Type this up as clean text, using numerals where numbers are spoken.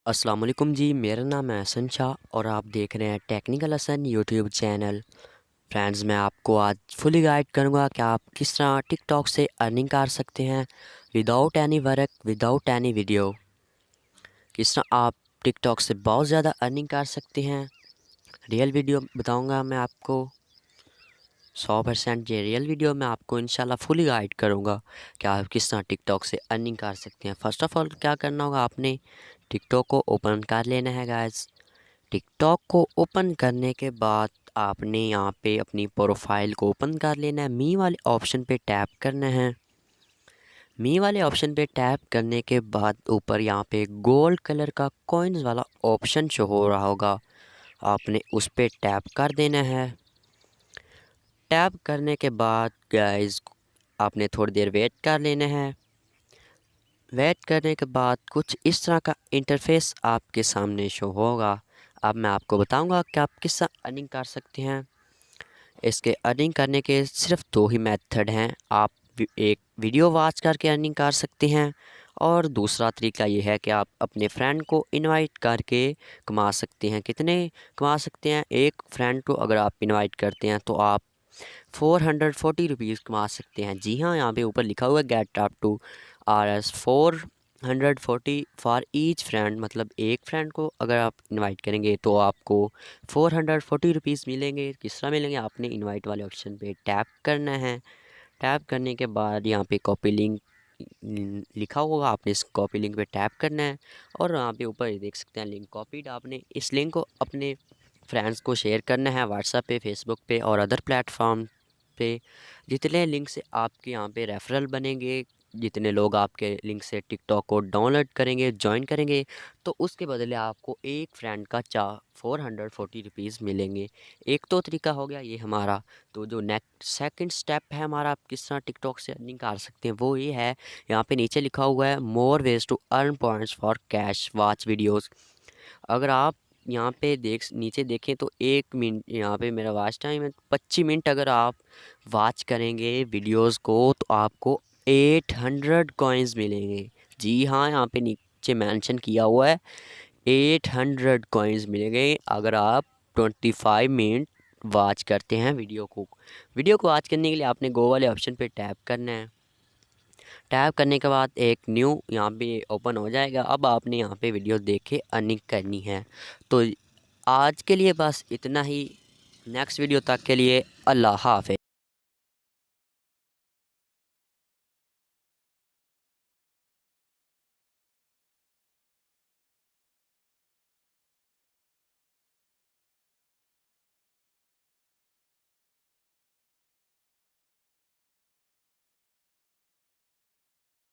अस्सलाम वालेकुम जी, मेरा नाम है हसन शाह और आप देख रहे हैं technical Hasan YouTube channel. Friends, मैं आपको आज फुली गाइड करूंगा कि आप किस तरह टिकटॉक से अर्निंग कर सकते हैं without any work, without any video. किस तरह आप टिकटॉक से बहुत ज़्यादा अर्निंग कर सकते हैं, रियल वीडियो बताऊंगा मैं आपको। 100% ये रियल वीडियो मैं आपको इंशाल्लाह फुली गाइड करूंगा कि आप किस तरह टिकटॉक से अर्निंग कर सकते हैं। फ़र्स्ट ऑफ़ ऑल क्या करना होगा, आपने टिकटॉक को ओपन कर लेना है गाइस। टिकटॉक को ओपन करने के बाद आपने यहाँ पे अपनी प्रोफाइल को ओपन कर लेना है। मी वाले ऑप्शन पे टैप करना है। मी वाले ऑप्शन पे टैप करने के बाद ऊपर यहाँ पे गोल्ड कलर का कॉइन्स वाला ऑप्शन शो हो रहा होगा, आपने उस पे टैप कर देना है। टैप करने के बाद गाइस आपने थोड़ी देर वेट कर लेना है। वेट करने के बाद कुछ इस तरह का इंटरफेस आपके सामने शो होगा। अब मैं आपको बताऊंगा कि आप किस तरह अर्निंग कर सकते हैं। इसके अर्निंग करने के सिर्फ दो ही मेथड हैं। आप एक वीडियो वॉच करके अर्निंग कर सकते हैं और दूसरा तरीका ये है कि आप अपने फ्रेंड को इनवाइट करके कमा सकते हैं। कितने कमा सकते हैं? एक फ्रेंड को अगर आप इनवाइट करते हैं तो आप 440 कमा सकते हैं। जी हाँ, यहाँ पे ऊपर लिखा हुआ है get up to RS 440 for each friend. मतलब एक फ्रेंड को अगर आप इनवाइट करेंगे तो आपको 440 मिलेंगे। किस तरह मिलेंगे? आपने इनवाइट वाले ऑप्शन पे टैप करना है। टैप करने के बाद यहाँ पे कॉपी लिंक लिखा होगा, आपने इस कॉपी लिंक पे टैप करना है और यहाँ पे ऊपर देख सकते हैं लिंक कॉपीड। आपने इस लिंक को अपने फ्रेंड्स को शेयर करना है व्हाट्सएप पे, फेसबुक पे और अदर प्लेटफॉर्म पे। जितने लिंक से आपके यहाँ पे रेफरल बनेंगे, जितने लोग आपके लिंक से टिकटॉक को डाउनलोड करेंगे, ज्वाइन करेंगे, तो उसके बदले आपको एक फ्रेंड का 440 मिलेंगे। एक तो तरीका हो गया ये हमारा। तो जो नेक्स्ट सेकंड स्टेप है हमारा, आप किस तरह टिकटॉक से अर्निंग कर सकते हैं, वो ये है। यहाँ पे नीचे लिखा हुआ है more ways to earn points for cash watch videos. अगर आप यहाँ पे नीचे देखें तो 1 मिनट यहाँ पे मेरा वॉच टाइम है 25 मिनट। अगर आप वॉच करेंगे वीडियोस को तो आपको 800 कॉइन्स मिलेंगे। जी हाँ, यहाँ पे नीचे मेंशन किया हुआ है 800 कॉइन्स मिलेंगे अगर आप 25 मिनट वॉच करते हैं वीडियो को। वीडियो को वॉच करने के लिए आपने गो वाले ऑप्शन पे टैप करना है। टैप करने के बाद एक न्यू यहाँ पे ओपन हो जाएगा। अब आपने यहाँ पे वीडियो देख के अर्निंग करनी है। तो आज के लिए बस इतना ही। नेक्स्ट वीडियो तक के लिए अल्लाह हाफ़िज़।